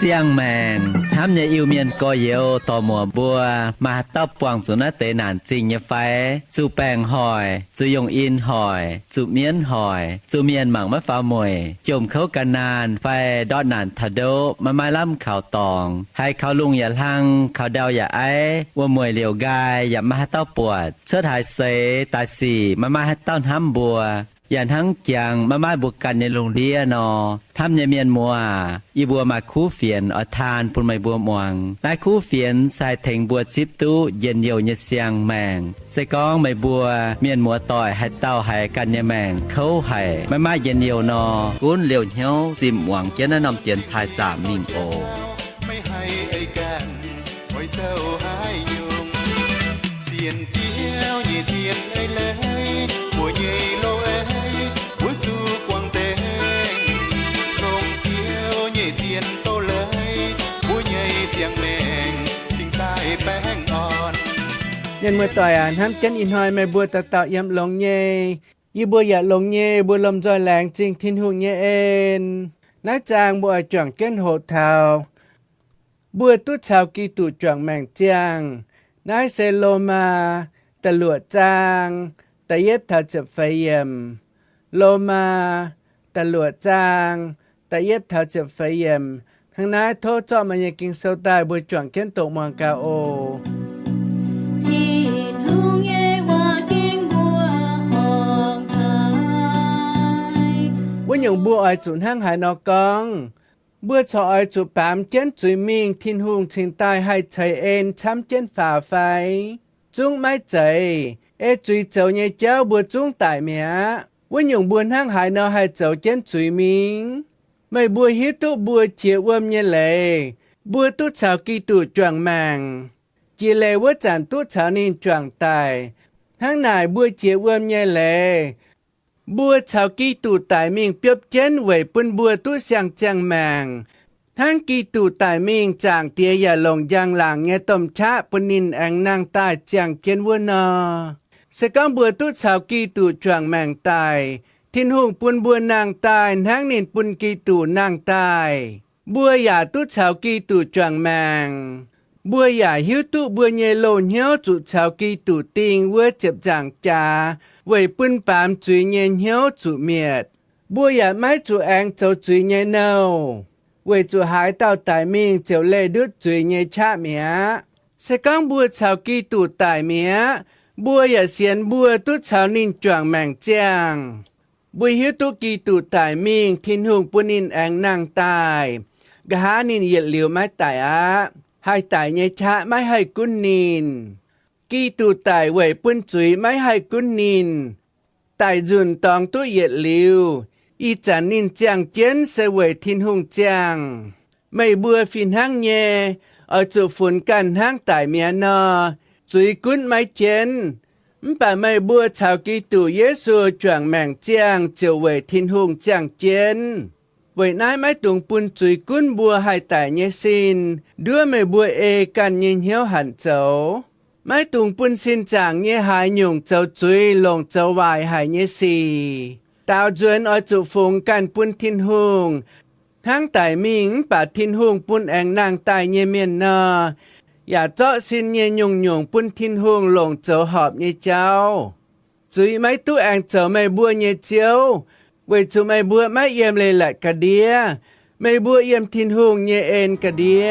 Siang mèn, ham nhà yêu miền coi yêu tò mùa bùa mà tóc quàng xuống nó tệ nạn trình như phải, chú bèng hỏi, chú dùng in hỏi, chú miến hỏi, chú miền mảng mất phá mùi, chùm khấu cả nàn phải đo nạn thật đô mà mai lắm khảo tòng, hay khảo lungอย่าลังkhảo đeoอย่าไอ้ว่ามวยเหลียวกายอย่ามาให้เต้าปวดเชิดหายเสตายสี่มาให้เต้าห้ำบัวอย่าทั้งจังมาบุกกันในโรงเรียนอทำในเมียนมัวอีบัวมาคู่เฟียนอทานปุ่นไม่บัวมวงนายคู่เฟียนใส่เถงบัวจิบตู้เย็นเยียวเยเสียงแมงใส่กองไม่บัวเมียนมัวต่อยให้เต้าให้กันเยแมงเขาให้มาเย็นเยียวนอกุ้นเหลียวเหี้ยวซิมหวังเจนนำเตียนทายจามมิงโอไม่ให้ไอ้กันไว้เศร้าหายยุงเสียนเจียวเยี่ยเจียนไอ้เลยบัวเยี่ยโลเอ้บัวสู่กวางเตงลงเจียวเยี่ยเจียนโตเลยบัวเยี่ยเจียงแมงสิ่งใต้แป้งอ่อนยันเมื่อต่อยห้ามเจนอินหอยไม่บัวตะเต่ายำลงเย่ยี่บัวอย่าลงเย่บัวลมจอยแรงจริงทิ้นหุงเย่เอ็นน้าจางบัวจ่วงเก้นโหดเทาบัวตุ้ชาวกีตุจ่วงแมงเจียงนายเซโลมาตะหลวดจางตะเย็ดเทาจะไฟเยี่ยมโลมาตะหลวดจางตะเย็ดเทาจะไฟเยี่ยมทางนายโทษเจาะมันยังกินเซลตายบัวจ่วงเก้นตกเมืองกาโอว่าอย่างบัวอ้อยจุนห้างหายนอกองบัวชออ้อยจุปามเจนจุยมิงทินหุงทิงใต้ให้ใจเอ็นช้ำเจนฝ่าไฟจุ้งไม่ใจจุยเจ้าเนี่ยเจ้าบัวจุ้งตายเมียว่าอย่างบัวห้างหายนอให้เจ้าเจนจุยมิงไม่บัวฮิตุบัวเจียวเวมเนี่ยเลยบัวตุชาวกีตุจวงแมงจีเลว่าจันตุชาวนินจวงตายทั้งนายบัวเจียวเวมเนี่ยเลยบัวชาวกีตูตายมิงเปียบเจนไว้ปุ่นบัวตู้เสียงจังแมงทั้งกีตูตายมิงจางเตียอย่าลงยางหลังเงต้มชะปุ่นนินแองนางตายจังเกียนวัวนอสกังบัวตู้ชาวกีตูจวงแมงตายทินหุงปุ่นบัวนางตายทั้งนินปุ่นกีตูนางตายบัวอย่าตู้ชาวกีตูจวงแมงบัวอย่าหิวตุบัวเยโลเหียวจุชาวกีตูติงเวเจ็บจางจาไว้ปุ่นปามจุยเยเหียวจุเมียดบัวอย่าไม่จุแองเจ้าจุยเยเนาไว้จุหายเต้าตายมิงเจ้าเล่ดุดจุยเยชะเมียสกังบัวชาวกีตูตายเมียบัวอย่าเสียนบัวตุชาวนินจวงแมงเจียงบัวหิวตุกีตูตายมิงทินหุงปุ่นนินแองนางตายกะหานินเหยียดเหลียวไม่ตายให้ตายเยชะไม่ให้กุนนินกีตูตายไว้ปุ่นจุยไม่ให้กุนนินตายจุนตองตุเหยียดเหลียวอีจันนินเจียงเจียนเสวยทินหุงเจียงไม่บัวฟินห้างเยเอาจุฝุ่นกันห้างตายเมียนอจุยกุนไม่เจียนป่าไม่บัวชาวกีตูเยซูจวงแมงเจียงเจียวไว้ทินหุงเจียงเจียนไว้นายไม่ตุงปุ่นจุยกุนบัวให้ตายเยสินด้วยไม่บัวเอกันยินเหียวหันเจ้าไม่ตุงปุ่นสินจางเยหายหยุ่งเจ้าจุยลงเจ้าวายหายเยสีตาวจวนอจุฟงกันปุ่นทินหุงทั้งไต่มิงป่าทินหุงปุ่นแองนางตายเยเมียนนาอย่าเจาะสินเยหยุ่งหยุ่งปุ่นทินหุงลงเจ้าหอบเยเจ้าจุยไม่ตู้แองเจ้าไม่บัวเยเจียวไว้จุไม่บัวไม่เยี่ยมเลยแหละกะเดียไม่บัวเยี่ยมทินหุงเยเอ็นกะเดีย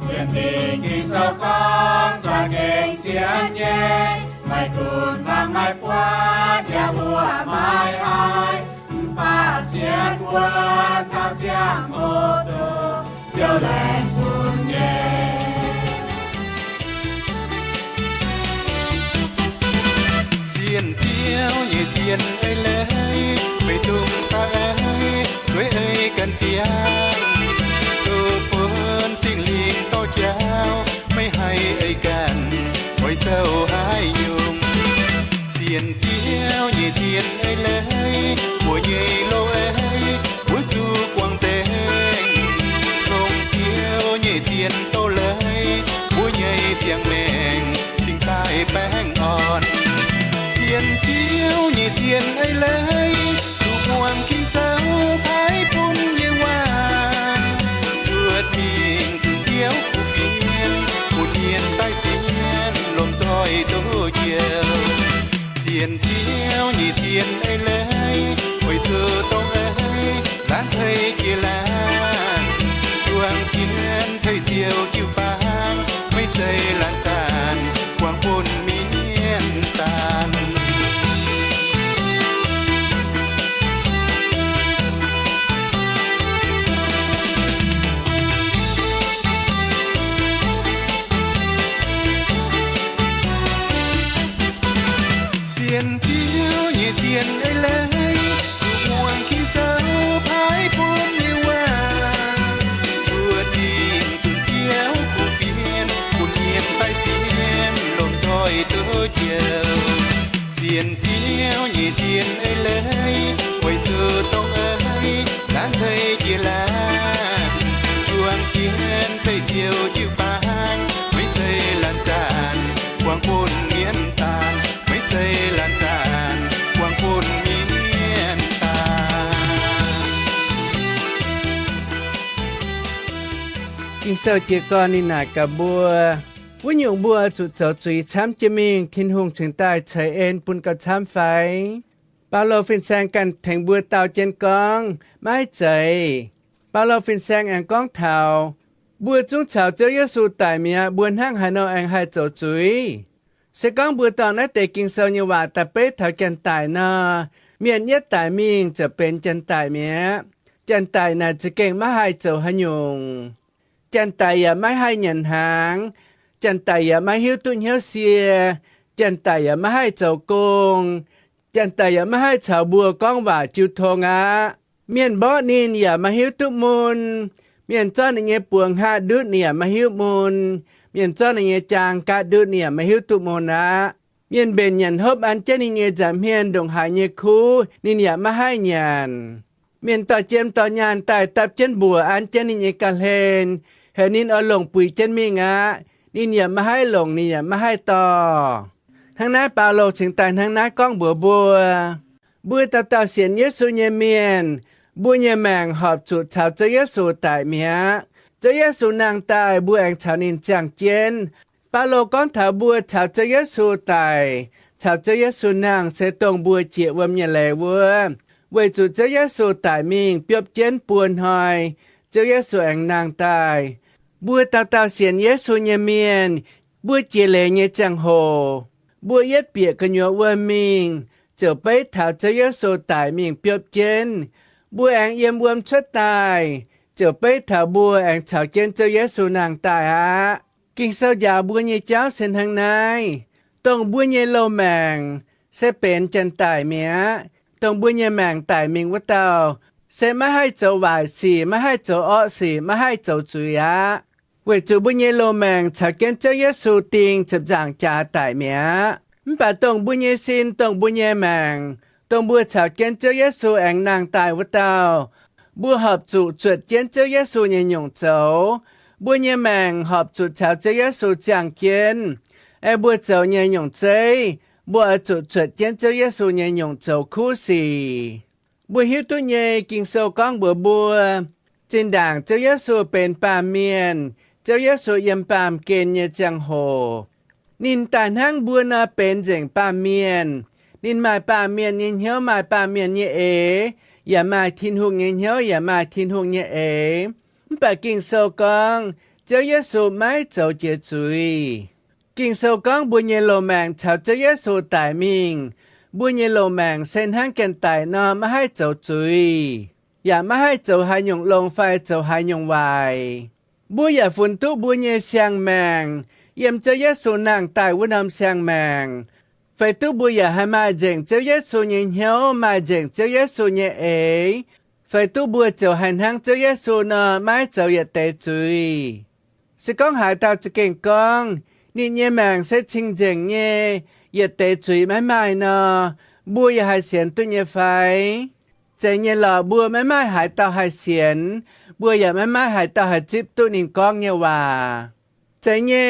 เจียนดีกินเจ้ากองจวนเก่งเจียนเย่ไม่กุนฟังไม่ปวดอย่าบัวไม่อายป้าเสียนวัวข้าวเจียงโมโตเจ้าแหลงกุนเย่เสียนเจียวเยี่ยเจียนไอ้เลยไปตุงตาเอ้ยสวยเอ้ยกันเจียงจูฝนสิ่งลิงโตเจ้าไม่ให้ไอ้กันไว้เศร้าหายยุงเสียนเจียวเยี่ยเจียนไอ้เลยบัวเย่โลเอ้ยบัวสู่กวางเตงลงเ นโตเลยบัวใหญ่เสียงแมงสิ่งใต้แป้งอ่อนเสียนเจียวใหญ่เสียนไอ้เลยสู่ห่วงกินเสาพายปุ่นเยวานชวดมิงถึงเจียวผู้เฟียนผู้เนียนใต้เสียนลมจอยโตเยียวเสียนเจียวใหญ่เสียนไอ้เลยไว้เธอต้องเอ้ยล้านไทยเกียลาดวงเทียนใช้เจียวกิ้วปางไม่ใส่ล้านจานกวางปุ่นเมียนตาลเสียนเจียวใหญ่เสียนไอ้เลยสู่ห่วงขี้เสาพายปุ่นเยวานชวดดินจุนเจียวผู้เฟียนผู้เนียนใต้เสียนลมจอยโตเยียวเสียนเจียวใหญ่เสียนไอ้เลยไว้เธอต้องเอ้ยล้านไทยเกียลาจวนเทียนใส่เจียวจิ้วปางไม่ใส่ล้านจานกวางปุ่นเมียนตาลไม่ใส่ล้านจานกวางปุ่นเมียนตาล กินเซาเจกอนี่นากะบัววุ้นหยงบัวจุดเจ้าจุยช้ำเจมิงทินหงเชิงใต้เฉยเอ็นปุ่นกับช้ำไฟปาโลฟินแซงกันแทงบัวเต่าเจนกองไม่ใจปาโลฟินแซงแองกองเท้าบัวจุ้งเฉาเจ้าเยซูตายเมียบัวห้างหานอแองให้เจ้าจุยเสกองบัวตอนนั้นแต่กินเซาเยว่าแต่เป๊ะเท่ากันตายนาเมียนเย็ดตายมิงจะเป็นจันตายเมียจันตายน่าจะเก่งมาให้เจ้าหยงจันตายอย่าไม่ให้หยันหางจันตายอย่าไม่หิวตุ้นหิวเสียจันตายอย่าไม่ให้เจ้าโกงจันตายอย่าไม่ให้ชาวบัวก้องว่าจิวทงอาเมียนบ่อนินอย่ามาหิวตุมุนเมียนจ้อนในเงี้ยปวงหาดุดเนี่ยมาหิวมุนเมียนจ้อนในเงี้ยจางกาดุดเนี่ยมาหิวตุมุนนะเมียนเบนยันฮบอันเจนิเงี้ยจำเฮียนดงหายเงี้ยคูนี่เนี่ยมาให้ยันเมียนต่อเจมต่อยานตายตับเจนบัวอันเจนิเงี้ยกะเลนเฮนินเอาหลงปุ๋ยเจนมีงะนี่เนี่ยมาให้หลงนี่เนี่ยมาให้ต่อทั้งนั้นปาโลถึงตายทั้งนั้นก้องบัวบัวตาเสียนเยซูเยเมียนบัวเยแมงหอบจุดชาวเจ้าเยซูตายเมียเจ้าเยซูนางตายบัวแองชาวนินจังเจนปาโลก้อนถาบัวชาวเจ้าเยซูตายชาวเจ้าเยซูนางเสตงบัวเจียวมเยเลวัวเวจุดเจ้าเยซูตายมิงเปียบเจนปวนหอยเจ้าเยซูแองนางตายบัวตาเสียนเยซูเยเมียนบัวเจเลเยจังโฮบัวเย็ดเปียกกันยัววัวมิงเจ้าไปถาวเจ้าเยซูตายมิงเปียบเจนบัวแองเยี่ยมวมชัดตายเจ้าไปถาวบัวแองชาวเจนเจ้าเยซูนางตายฮะกิ่งเสาหยาบัวเยเจ้าเส้นทางนายต้องบัวเยโลแมงเสเป็นจันตายเมียต้องบัวเยแมงตายมิงวะเต้าเสไม่ให้เจ้าหวายสีไม่ให้เจ้าอ้อสีไม่ให้เจ้าจุยะเวจูบุญเยโลแมงชาวเกนเจ้าเยซูติงจับจางจ่าตายเมียมป่าตรงบุญเยซินตรงบุญเยแมงตรงบัวชาวเกนเจ้าเยซูแองนางตายวะเต้าบัวหอบจุจวดเกนเจ้าเยซูเยหยงเจ้าบัวเยแมงหอบจุดชาวเจ้าเยซูจางเกนบัวเจ้าเยหยงเจบัวจุจวดเกนเจ้าเยซูเยหยงเจ้าคู่สีบัวหิวตุเยกิงโซก้องบัวจินด่างเจ้าเยซูเป็นปาเมียนเจ้าเยซูยำปามเกณฑ์เยจังโหนินตานห้างบัวนาเป็นเจงปาเมียนนินหมายปาเมียนยินเหียวหมายปาเมียนเยอย่าหมายทินหุงยินเหียวอย่าหมายทินหุงเยปากิ่งโซกองเจ้าเยซูไม่เจ้าเจจุยกิ่งโซกองบุญเยโลแมงชาวเจ้าเยซูตายมิงบุญเยโลแมงเส้นห้างกันตายนอมาให้เจ้าจุยอย่ามาให้เจ้าหายหยงลงไฟเจ้าหายหยงวายบัวอย่าฝุ่นตุบัวเยเสียงแมงเยี่ยมเจ้าเยซูนางตายวุนำเสียงแมงไฟตุบัวอย่าให้มาเจงเจ้าเยซูเยเหียวมาเจงเจ้าเยซูเยไฟตุบัวเจ้าหันหางเจ้าเยซูนอไม่เจ้าอย่าเตจุยสก้องหายตาจะเก่งกองนี่เยแมงเสชิงเจงเยอย่าเตจุยไม่นอบัวอย่าให้เสียนตุเยไฟใจเยหล่อบัวไม่หายตาหายเสียน bùaอย่าไม่มาหายต่อหายจิบตุนินกองเนี่ยว่าใจเย่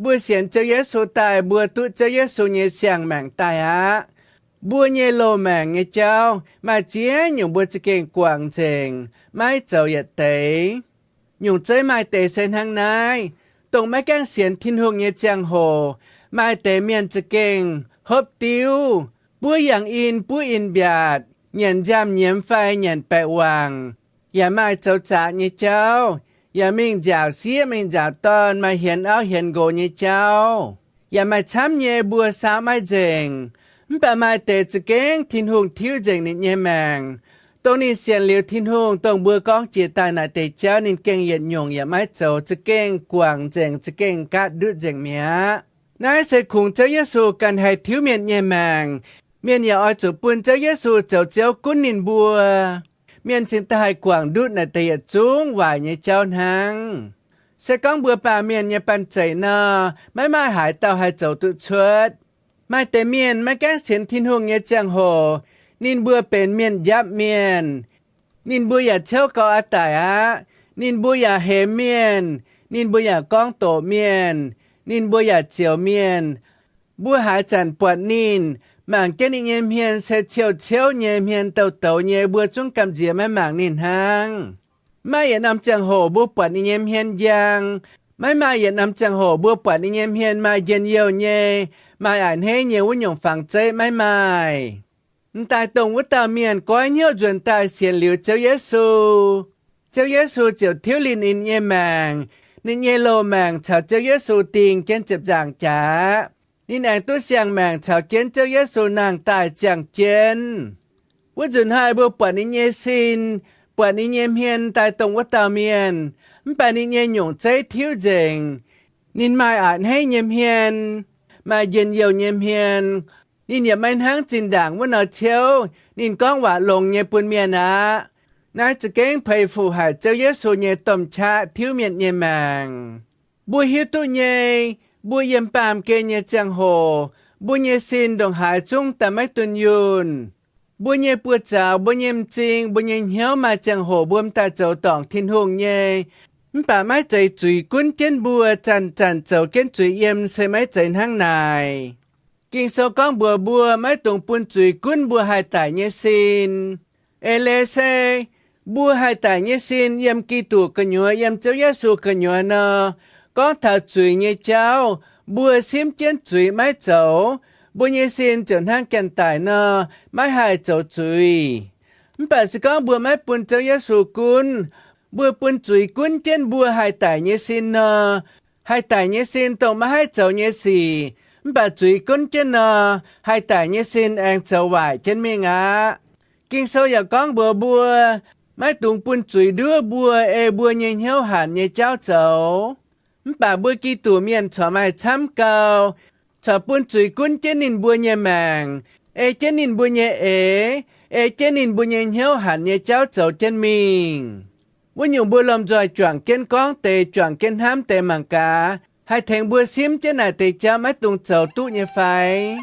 บัวเสียนเจ้าเยซูตายบัวตุเจ้าเยซูเนี่ยเสียงแมงตายฮะบัวเนี่ยโลแมงเนี่ยเจ้ามาเจียอยู่บัวจะเก่งกวางเจงไม่เจ้าอย่าเตะอยู่ใจไม่เตะเส้นทางไหนตรงไม่แกล้งเสียนทิ้นหงเนี่ยเจียงโหไม่เตะเมียนจะเก่งฮบติวบัวอย่างอินปุ้อินเบียดเหยียนจำเหยียนไฟเหยียนแปะวางอย่ามาเจ้าจ่าเนี่ยเจ้าอย่ามิ่งจ่าวเสียมิ่งจ่าวตอนมาเห็นเอาเห็นโกเนี่ยเจ้าอย่ามาช้ำเย่บัวสาวไม่เจงมันไปมาเตะจะเก่งทิ้นหงทิ้วเจงนี่เย่แมงตรงนี้เสียนเหลียวทิ้นหงตรงบัวกองจีตายนาเตะเจ้านินเก่งเหยียดหยงอย่าไม่เจ้าจะเก่งกวางเจงจะเก่งกัดดุเจงเมียนายเสกคงเจ้าเยซูกันให้ทิ้วเมียนเย่แมงเมียนอย่าอ้อยจุปุ่นเจ้าเยซูเจ้าเจ้ากุนนินบัวเมียนจึงตายกวางดุในเตียจุงวายในเจ้าหังเสกองบัวป่าเมียนเนี่ยปันใจนาไม่มาหายเต่าให้เจ้าตุชดไม่แต่เมียนไม่แก้เสียนทิ้นหงเนี่ยจังโหนินบัวเป็นเมียนยับเมียนนินบัวอย่าเช่าก็อาตายะนินบัวอย่าเหมเมียนนินบัวอย่ากองโตเมียนนินบัวอย่าเจียวเมียนบัวหายจันปวดนินmảng cái niệm hiền sẽ chiều chiều niệm hiền tàu tàu nhẹ bữa chung cầm dìa mấy mảng nín hàng mai hiện nằm chẳng hồ bữa quản niệm hiền giang mai hiện nằm chẳng hồ bữa quản niệm hiền mai hiền nhiều nhẹ mai ảnh hết nhiều uốn nhộng phẳng chế mai tại tổng của tàu miền có nhiều chuyện tại xiên liu châu Giêsu chiều thiếu linh in nhẹ mảng nên nhẹ lô mảng chào châu Giêsu tiền trên chụp giảng trảนี่นางตัวเสียงแมงชาวเจนเจ้าเยซูนางตายจังเจนว่าจุนหายบัวปวดนิเยซินปวดนิเยเมียนตายตรงวัดตาเมียนมันปนิเยหยงใจทิ้วเจงนินมาอ่านให้เยมเฮียนมาเย็นเยียวเยมเฮียนนินอย่าไม่ทั้งจินด่างว่าเนาเชียวนินก้องหวาลงเยปุนเมียนะนายจะเก่งไพฟูหายเจ้าเยซูเยต้มชาทิ้วเมียนเยแมงบัวหิวตุเยบัวเยี่ยมปามเกเนจังโหบัวเยซินดงหายจุงแต่ไม่ตุนยุนบัวเยปวดจ่าวบัวเยมจริงบัวเยเหี้ยวมาจังโหบวมตาเจ้าตองทินหงเยมป่าไม้ใจจุยกุ้นเจนบัวจันเจ้าเก้นจุยเยี่ยมใส่ไม้ใจทั้งนายกิ่งโซก้องบัวไม่ตรงปุ่นจุยกุ้นบัวหายตายเยซินเอเลเซบัวหายตายเยซินเยี่ยมกีตูกันยัวเยี่ยมเจ้าเยซูกันยัวเนาะcó thảo chuối như cháu bùa xiêm chén chuối mái chậu bùa như xin chọn hang kèn tải nơ mái hai chậu chuối bà sẽ có bùa mái bùn cháu yá sù cún bùa bùn chuối cún chén bùa hai tải như xin nơ hai tải như xin tổng mái hai chậu như xì bà chuối cún chén nơ hai tải như xin ăn chậu vải chén miệng á kinh sâu ya con bùa mái tùng bùn chuối đưa bùa bùa như hiếu hẳn như cháu chậu bà bữa kỳ tù miền cho mai chăm cao cho buôn chuối cún trên nín bùa nhẹ màng trên nín bùa nhẹ trên nín bùa nhẹ hiếu hẳn nhẹ cháu cháu trên mình bùa nhung bùa lầm rồi choàng kén con tề choàng kén hám tề màng cá hai thành bùa xiêm trên này tề cháu mái tung cháu tụ nhẹ phải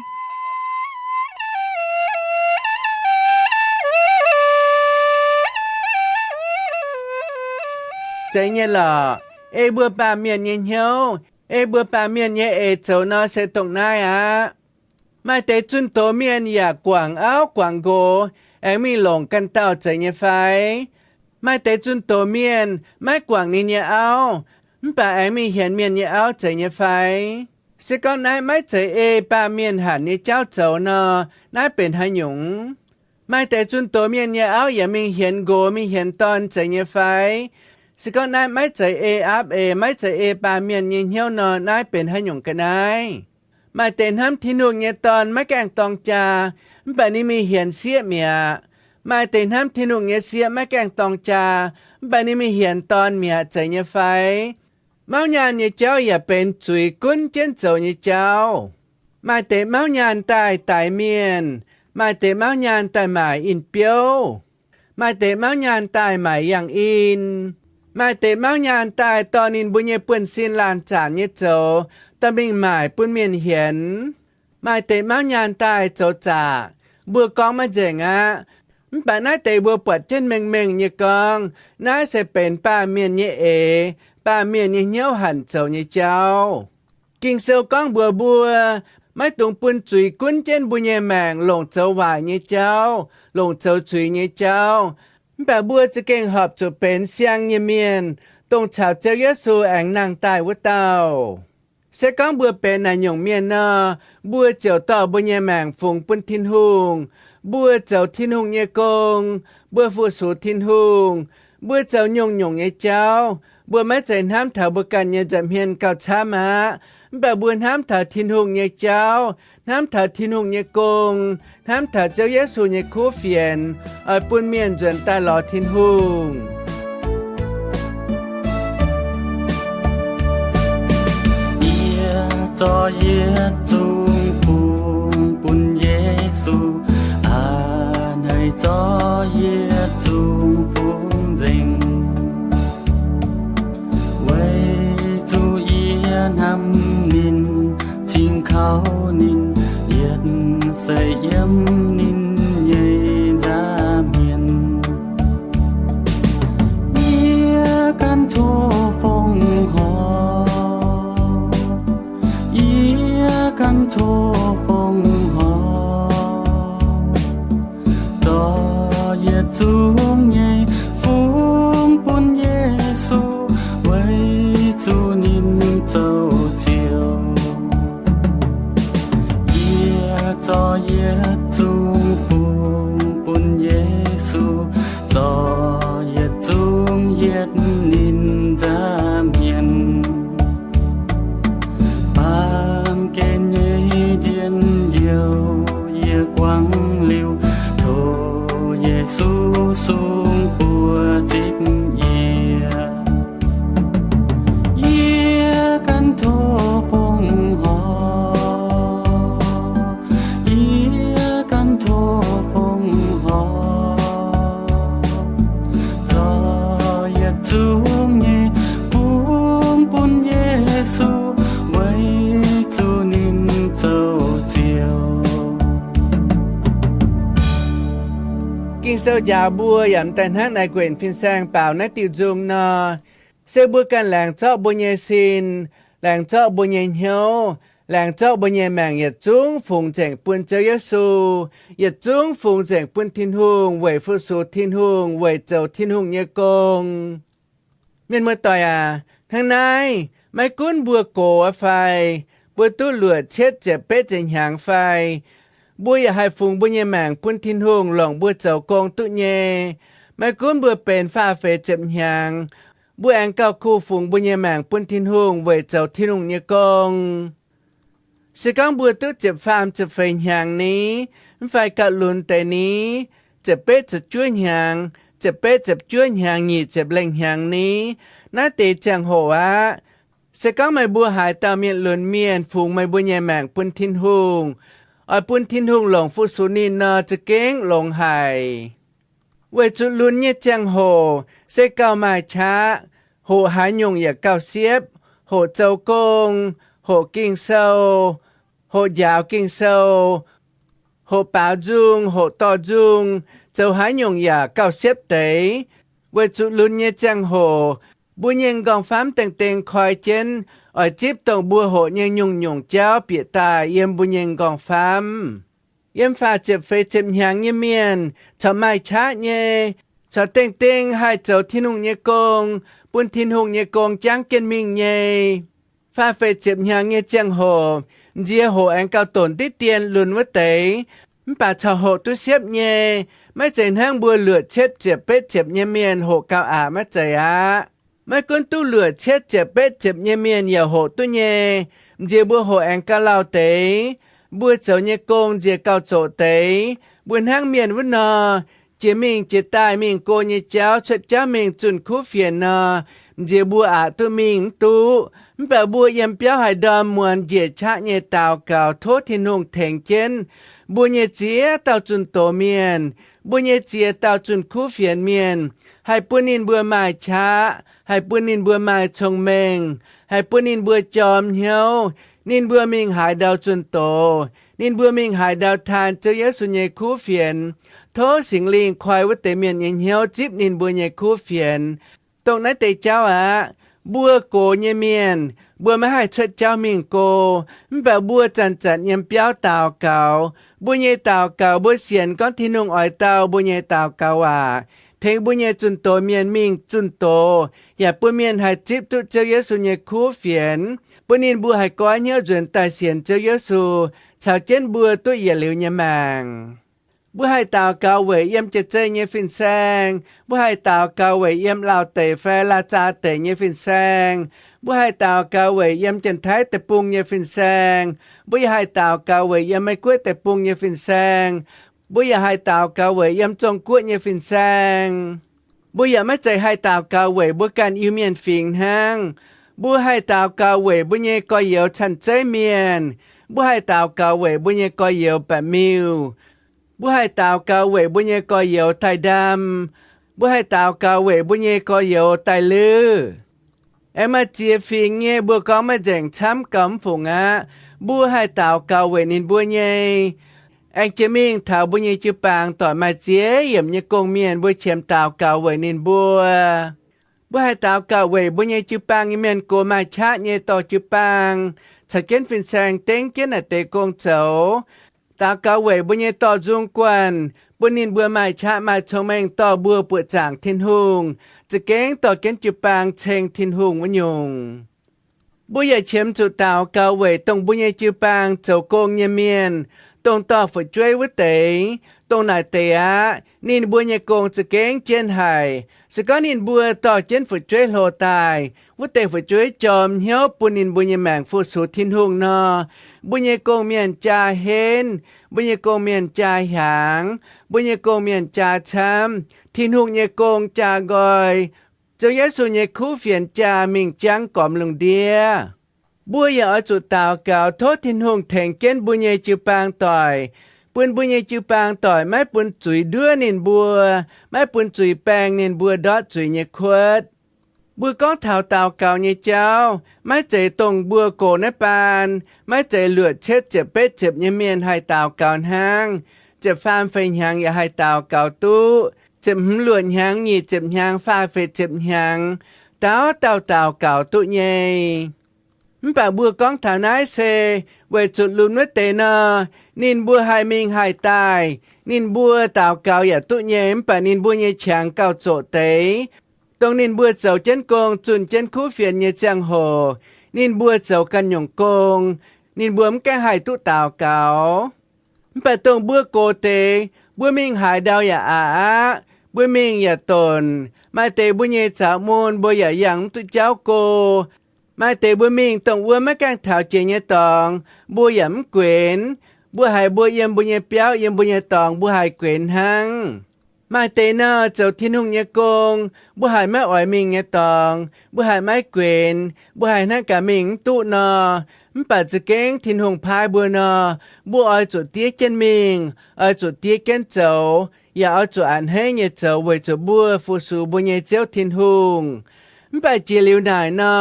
chạy nhẹ lọ bữa bà miền nhẹ hiếu bữa bà miền nhẹ cháu nó sẽ tổng nai á mai tế chun tố miền ya quảng áo quảng gỗ mi lồng căn tàu chạy nhẹ phải mai tế chun tố miền mai quảng ni nhẹ áo bà mi hiện miền nhẹ áo chạy nhẹ phải sẽ có nai mai chạy bà miền hẳn như cháu cháu nó naiเป็นhai nhung mai tế chun tố miền nhẹ áo ya mi hiện gỗ mi hiện ton chạy nhẹ phảiสิก็นายไม่ใจไม่ใจปาเมียนยิงเหี้ยวนอนายเป็นให้หยงกันนายมาเต้นห้ำที่นุ่งเงตอนไม่แกงตองจาแบบนี้มีเหียนเสียเมียมาเต้นห้ำที่นุ่งเงเสียไม่แกงตองจาแบบนี้มีเหียนตอนเมียใจเงไฟเมาหยานเงเจ้าอย่าเป็นจุยกุ้นเจนเจ้าเงเจ้ามาเต้เมาหยานตายเมียนมาเต้เมาหยานตายหมายอินเปียวมาเต้เมาหยานตายหมายอย่างอินมาเตะเมาหยานตายตอนนินบุญเยปืนสินลานจานเยโจตะบิงหมายปุ้นเมียนเหียนมาเตะเมาหยานตายโจจ่าบัวกองมาเจงะ bà nái tề bùa bọt trên mình như con, nái sẽ bền ba miền như ế, ba miền như nhau hẳn sầu như cháu. Kinh sâu con bùa, mấy tùng bùn chùi cuốn trên bùa nhẹ mạng lồng châu vải như cháu, lồng châu chùi như cháu. Bà bùaจะเก่งหอบจุเป็นเสียงเงียเมียนตรงชาวเจ้าเยซูแองนางตายวะเต้าเสก้องบัวเป็นนายหยงเมียนอบัวเจ้าต่อบัวเยแมงฝงปุ้นทินหุงบัวเจ้าทินหุงเยกงบัวฟูสูทินหุงบัวเจ้าหยงเยเจ้าบัวไม่ใจน้ำเถาบัวกันเยจำเฮียนเก่าช้ามาbà buồn hám thở thiên hùng nhẹ cháu, hám thở thiên hùng nhẹ công, hám thở cháu Giêsu nhẹ khu phiền, ở buồn miền duyên ta lò thiên hùng. Ia cho Giêsu phụng buồn Giêsu, này cho Giêsu phụng dình, vậy chú yên hâm nín, chinh khao nín, yết xây yếm nín nhảy ra miền. Ia can thô phong hò, ia can thô phong hò, cho Giêsu nhảy phụng buồn Giêsu, vậy chú nín châu chiều. Ia cho Giêsu phụng buồn Giêsu, cho Giêsu yết nín ra miền. Bám kên nhé điên diệu ia quang lưu, thô Giêsu xuống của chích ia. Ia can thô phong hò, ia can thô phong hò, cho Giêsu nhé phụng buồn Giêsu, vậy chú nín châu chiều. Kinh sâu già bùa yểm tàn hát này quyền phiên sang bảo nát tiêu dung nò. Sơ bùa can làng cho bùa nhẹ xin, làng cho bùa nhẹ hiếu, làng cho bùa nhẹ mạng yết chúng phùng chảnh buôn châu Giêsu, yết chúng phùng chảnh buôn thiên hùng, vậy phu số thiên hùng, vậy châu thiên hùng nhẹ công. Miền mưa tòi thằng này, mấy cuốn bùa cổ ở phai, bùa tu lửa chết trẻ bết trên hàng phai, bùa ya hai phùng bùa nhẹ mạng buôn thiên hùng lòng bùa châu công tụ nhẹ, mấy cuốn bùa bền pha phê chậm hàng, bùa anh cao khu phùng bùa nhẹ mạng buôn thiên hùng, vậy châu thiên hùng nhẹ công. Sẽ con bùa tu chậm phàm chậm phê hàng ní, phải cạo lùn tệ ní, chậm bết chậm chúa hàng, chậm bết chậm chúa hàng nhị chậm lệnh hàng ní, nát tê chẳng hổ á. Sẽ có mấy bùa hải tạo miệng lùn miền phùng mấy bùa nhẹ mạng buôn thiên hùng, ở buôn thiên hùng lòng phu số nín nọ chả kén lòng hải. Vậy chú lùn nhẹ chẳng hổ, sẽ cao mai chá, hộ hải nhung ya cao xiếp, hộ châu công, hộ kinh sâu, hộ giáo kinh sâu, hộ bảo dung, hộ to dung, châu hải nhung ya cao xiếp tế. Vậy chú lùn nhẹ chẳng hổ, bùa nhiên gong phám tên tên khói chân, ở chip tổng bùa hộ nhiên nhung cháu bịa ta yếm bùa nhiên gong phám. Yếm pha chếp phê chếp nhang nhé miền, cho mai chá nhé, cho tên tên hai châu thiên hùng nhé công, buôn thiên hùng nhé công chẳng kiên minh nhé. Pha phê chếp nhang nhé chẳng hồ, dìa hồ anh cao tổn tít tiền luôn vất tế, bà cho hộ tu xếp nhé, mấy chén hang bùa lửa chết chếp bết chếp nhé miền hộ cao ả mất chảy á. Mấy con tu lửa chết chếp bết chếp nhé miền nhiều hộ tu nhé, dìa bùa hộ anh cao lao tế, bùa cháu nhé công dìa cao chỗ tế, buồn hang miền vứt nò, chỉ mình chỉ tài mình cô nhé cháu cho cháu mình chuẩn khu phiền nò, dìa bùa ả tu mình tu, bà bùa yếm béo hải đòm muôn dìa chá nhé tàu cào thốt thiên hùng thành chân, bùa nhé chía tàu chuẩn tổ miền, bùa nhé chía tàu chuẩn khu phiền miền, hai buôn in bùa mai chá, hai buôn in bùa mai chồng mình, hai buôn in bùa chòm hiếu, นินบัวมิงหายดาวจุนโตนินบัวมิงหายดาวทานเจ้าเยสุเยคูเฟียนโทสิงลิงควายวัดเตเมียนยิงเหียวจิบนินบัวเยคูเฟียนตรงนั้นเตเจ้าบัวโกเยเมียนบัวไม่ให้เชิดเจ้ามิงโกมแบบบัวจันจัดเยี่ยมเปียวตาวเก่าบัวเยตาวเก่าบัวเสียนก้อนที่นุ่งอ้อยเตาบัวเยตาวเก่าเทงบุญเยจุนโตเมียนมิงจุนโตอย่าปุเมียนหายจิบตุเจ้าเยซูเยคูเฟียนปุนินบัวหายก้อยเนียวจวนตายเสียนเจ้าเยซูชาวเจนบัวตัวอย่าเหลียวเยมังบัวหายตาวเกาเวยเยี่ยมจะเจเยฟินแซงบัวหายตาวเกาเวยเยี่ยมลาวเตะแฟลาจาเตะเยฟินแซงบัวหายตาวเกาเวยเยี่ยมจันท้ายแต่ปุงเยฟินแซงบัวหายตาวเกาเวยเยี่ยมไม่กล้วยแต่ปุงเยฟินแซงบัวหายตาวเกาเวยเยี่ยมจงกล้วยเยฟินแซงบัวอย่าไม่ใจให้ตาวเกาเวยบัวการอิวเมียนฟิงห้างบัวให้ตาวเกาเวยบัวเย่ก็เหี่ยวฉันใจเมียนบัวให้ตาวเกาเวยบัวเย่ก็เหี่ยวแปะมิวบัวให้ตาวเกาเวยบัวเย่ก็เหี่ยวไตดำบัวให้ตาวเกาเวยบัวเย่ก็เหี่ยวไตลือเอ็มมาเจียฟิงเย่บัวก็มาแจงช้ำกำฝงบัวให้ตาวเกาเวยนินบัวเย่แองเจมิงถาวบุญยีจือปางต่อมาเจียเยี่ยมยกงเมียนบุญเชียมตาวเก่าเวนินบัวให้ตาวเก่าเวบุญยีจือปางเมียนโกมาชะเยต่อจือปางฉักเกนฟินแซงเต็งเจนเตกงเจ้าตาวเก่าเวบุญยีต่อจุงกวนบุญนินบัวมาชะมาชงแมงต่อบัวปวดจางทินหุงจะเก้งต่อเกนจือปางเชงทินหุงวันยงบุญยีเชียมจุตาวเก่าเวตรงบุญยีจือปางเจ้ากงเยเมียนตรงต่อฝึกช่วยวิเตตรงไหนเตะนินบัวเยกงจะเก่งเจนหายสก็นินบัวต่อเจนฝึกช่วยโลตายวิเตฝึกช่วยจอมเหี่ยวปุนินบัวเยแมงฟูสูทินหงนอบัวเยกงเมียนจ่าเห็นบัวเยกงเมียนจ่าหางบัวเยกงเมียนจ่าช้ำทินหงเยกงจ่ากอยเจ้าเยซูเยคูเฟียนจ่ามิงจังกอมลงเดียบัวอย่าเอาจุดตาวเก่าโทษทินหงแทงเก้นบุญใหญ่จือปางต่อยปืนบุญใหญ่จือปางต่อยไม่ปืนจุยเดือนินบัวไม่ปืนจุยแปงนินบัวดอดจุยเนขวดบัวก้องเท้าตาวเก่าเนเจ้าไม่ใจตรงบัวโกในปานไม่ใจเลือดเช็ดเจ็บเป็ดเจ็บเยเมียนให้ตาวเก่าห้างเจ็บฟามไฟหางอย่าให้ตาวเก่าตู้เจ็บหลวนหางหยีเจ็บหางฟ้าเฟเจ็บหางตาวเก่าตู้ใหญ่ป่าบัวก้องฐานายเซเวจุดลุนไว้เตนอนินบัวหายมิงหายตายนินบัวตาวเก่าอย่าตุเยมป่านินบัวเยฉางเก่าโจเตตรงนินบัวเจ้าเจนกงจุนเจนคู่เฟียนเยจังโหนินบัวเจ้ากันหยงกงนินบัวมแกหายตุตาวเก่าป่าตรงบัวโกเตบัวมิงหายดาวอย่าบัวมิงอย่าตนมาเตบัวเยจ่ามูลบัวอย่าหยังตุเจ้าโกมาเตบัวมิงต้องวัวมาแกงเท้าเจียนตองบัวหยำเกวนบัวหายบัวเยี่ยมบัวเยี่ยเปียวเยี่ยมบัวเยี่ยตองบัวหายเกวนหังมาเตน่าเจ้าที่นุ่งเยี่ยกงบัวหายแม่อ่อยมิงเยี่ยตองบัวหายไม้เกวนบัวหายนักกะมิงตุนอมปัดจะเก้งทินหงพายบัวนอบัวอ้อยจุดเตี้ยเจนมิงอ้อยจุดเตี้ยเจนเจ้าอย่าเอาจุดอันให้เยี่ยเจ้าไว้จุดบัวฟูสูบัวเยี่ยเจ้าทินหงมปัดเจียลิวหน่ายนอ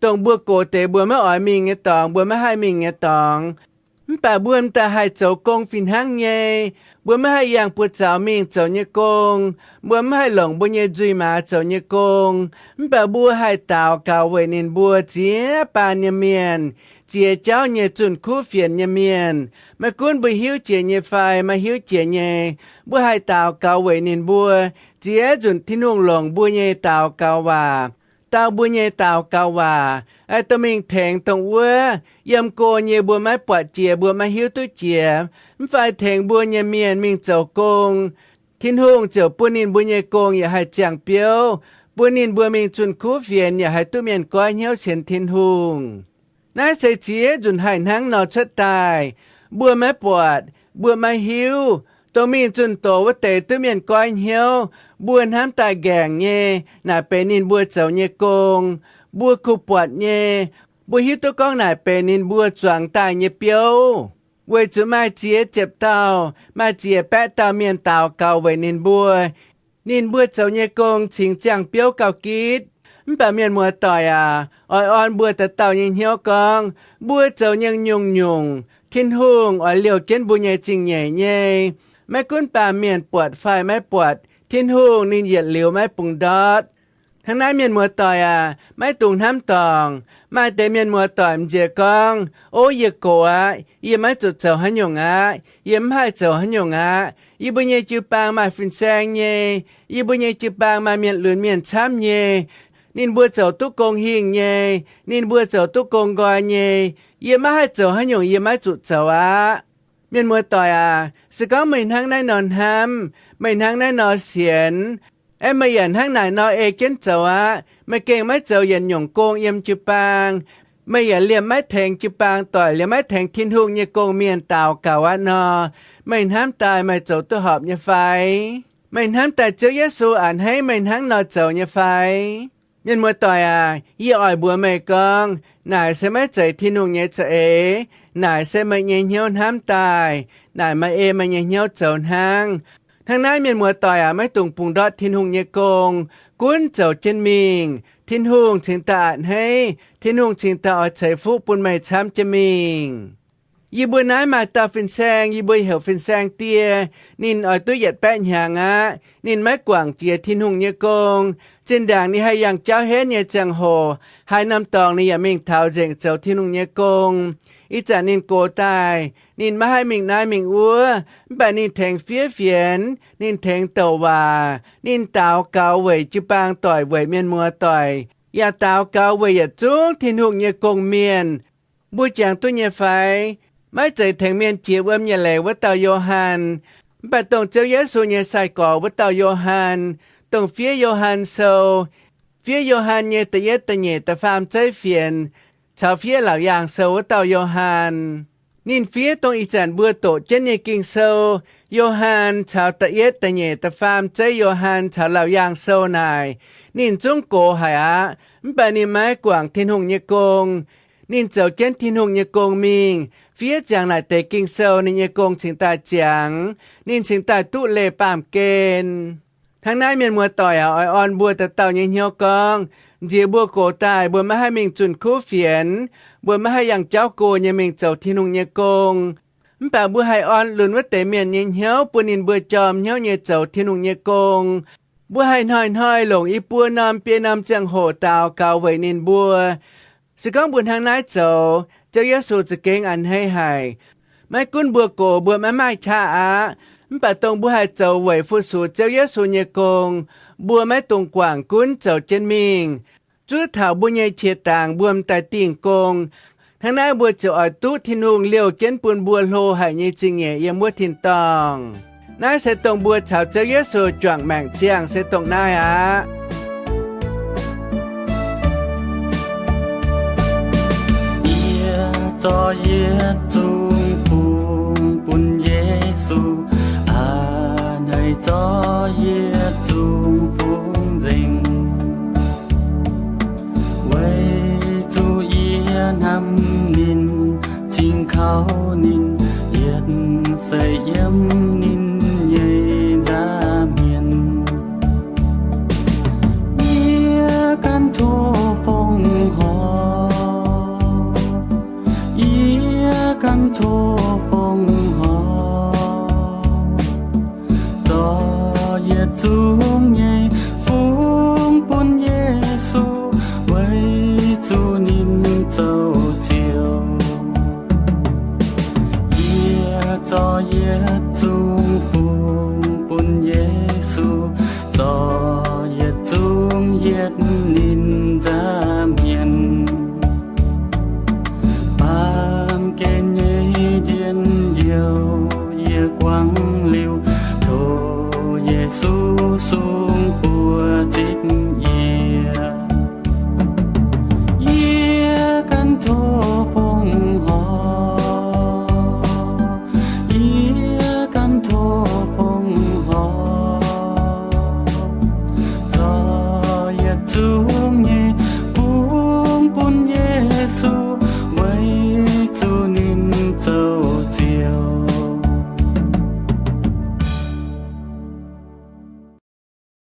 ตรงบัวโกเตบัวไม่อ่อยมิงเงตองบัวไม่ให้มิงเงตองป่าบัวมตาให้เจ้ากงฟินหังเยบัวไม่ให้ยังปวดเจ้ามิงเจ้าเนกงบัวไม่ให้หลงบัวเนจุยมาเจ้าเนกงป่าบัวให้ตาวเกาเวนินบัวเจียปานเยเมียนเจียเจ้าเนจุนคู่เฟียนเยเมียนมากุนบัวหิวเจียเนไฟมาหิวเจียเนบัวให้ตาวเกาเวนินบัวเจียจุนที่นุ่งหลงบัวเนตาวเกาว่าตาวบัวเนตาวเกาว่าไอตมิงแทงตรงวัวยำโกเนบัวไม้ปวดเจียบัวมาหิวตุเจียไฟแทงบัวเนเมียนมิงเจ้ากงทินหงเจ้าปุนินบัวเนกงอย่าให้จางเปียวปุนินบัวมิงจุนคูเฟียนอย่าให้ตุเมียนก้อยเหี่ยวเฉียนทินหงนายใส่เจียจุนให้นังนอชัดตายบัวไม้ปวดบัวมาหิวตัวมิงจุนโตว่าเตตุเมียนก้อยเหี่ยวบัวน้ำตาแกงเย่น่าเป็นนินบัวเจ้าเนกงบัวคุปวดเย่บัวหิวตัวกองน่าเป็นนินบัวจวงตายเนเปียวเวจุมาเจียเจ็บเต้ามาเจียแปะเต้าเมียนเต้าเก่าไว้นินบัวเจ้าเนกงชิงจังเปียวเก่ากีด bà miền mùa tỏi ỏi on bùa tờ tàu nhìn hiếu con, bùa dầu nhưng nhung nhung, thiên hương ỏi liều kiến bùa nhẹ trình nhẹ nhẹ, mấy cuốn bà miềnปวด phai mấy ปวด thiên hương nên nhiệt liều mấy bùng đót. Thằng này miền mùa tỏi mấy tùng thám tòng, mai tế miền mùa tỏi dễ con, ô dễ cổ yếm mấy chuột dầu hả nhung yếm hai dầu hả nhung yếm bùa nhẹ chư bang mai phình sang nhẹ, yếm bùa nhẹ chư bang mai miền lươn miền chám nhẹ, nên bùa dầu túc công hiền nhẹ, nên bùa dầu túc công gọi nhẹ, yếm hai dầu hả nhung yếm hai chuột dầu miền mùa tỏi sẽ có mình thằng này nòn ham, mình thằng này nọ xiển, em mày nhận thằng này nọ kiến dầu mày kêu mấy dầu nhận nhung công yếm chư bang, mày nhận liềm mấy thèn chư bang tỏi liềm mấy thèn thiên hương như công miền tàu cào nọ, mình ham tài mày dầu tu họp như phải, mình ham tài chữ Giêsu ảnh hay mình thằng nọ dầu như phải. Nhân mùa tỏi y ỏi bùa mày con, nài sẽ mấy chạy thiên hương nhé chạy nài sẽ mày nhẹ nhau ham tài, nài mày mày nhẹ nhau dầu hang. Thằng này miền mùa tỏi mấy tùng bùng đọt thiên hương nhé công, cuốn dầu trên mình, thiên hương chính tạ hay, thiên hương chính tạ ở chạy phúc bùn mày chám cho mình. Y bùa nái mà ta phình sang, y bùa hiểu phình sang tia, nên ở tôi dạy bẹn hàng nên mấy quảng chìa thiên hùng như công. Trên đảng ni hay yang cháu hết như chẳng hồ, 2 năm tòng ni mình thảo dạy cháu thiên hùng như công. Ý chả nên cố tài, nên mà hai mình nái mình úa, bà nên thèn phía phiến, nên thèn tàu nên tàu cao về chứ bang tỏi về miền mùa tỏi. Ya tàu cao về ya chung thiên hùng như công miền. Bùa chẳng tôi như phải, mấy chạy thành miền chiều âm nhà lệ với tàu Johan. Bà tổng cháu Giêsu nhà sai cỏ với tàu Johan. Tổng phía Johan sâu. Phía Johan nhà ta yết ta nhẹ ta phàm cháy phiền. Cháu phía lão dạng sâu với tàu Johan. Nên phía tổng ý chẳng bữa tổ chân nhà kinh sâu. Johan cháu ta yết ta nhẹ ta phàm cháy Johan cháu lão dạng sâu này. Nên chúng cổ hải bà nên mái quảng thiên hùng nhà công. Nên cháu kiến thiên hùng như công mình, phía chẳng lại tế kinh sâu nên như công chính ta chẳng, nên chính ta tụ lệ bàm kên. Tháng nay miền mùa tỏi ỏi on bùa tờ tàu như nhau con, dìa bùa cổ tài bùa mà hai mình chuẩn khu phiền, bùa mà hai dàng cháu cô như mình cháu thiên hùng như công. Bà bùa hai on luôn với tế miền như nhau, bùa nên bùa chòm nhau như cháu thiên hùng như công. Bùa hai nói lồng ý bùa nằm bia nằm chẳng hổ tàu cao vậy nên bùa. Sự con buồn hàng nái cháu Giêsu sẽ kinh ảnh hay hài. Mấy cuốn bùa cổ bùa mà mai cha bà tông bùa hai cháu vậy phụ sụ cháu Giêsu nhé công. Bùa mấy tông quảng cuốn cháu trên mình. Chú thảo bùa nhé chia tàng bùa tại tiền công. Thằng nái bùa cháu ở tú thiên hùng liều kiến buồn bùa lô hải như trình nhẹ yếm bùa thiên tòng. Nái sẽ tông bùa cháu Giêsu choạng mạng chiang sẽ tông nái cho Giêsu phụng bùn Giêsu này cho Giêsu phụng dình vậy chú yên hâm nín chính khao nín yên xây yếm nín nhảy ra miền nghĩa căn thu phong hò căn thô phong hò cho Giêsu nhảy phụng bùn Giêsu với chú nín dấu chiều cho Giêsu phụng bùn Giêsu cho Giêsu yết nín ra miền kênh nhé điên diệu ye quang liu thô Giêsu xuống bùa tích ye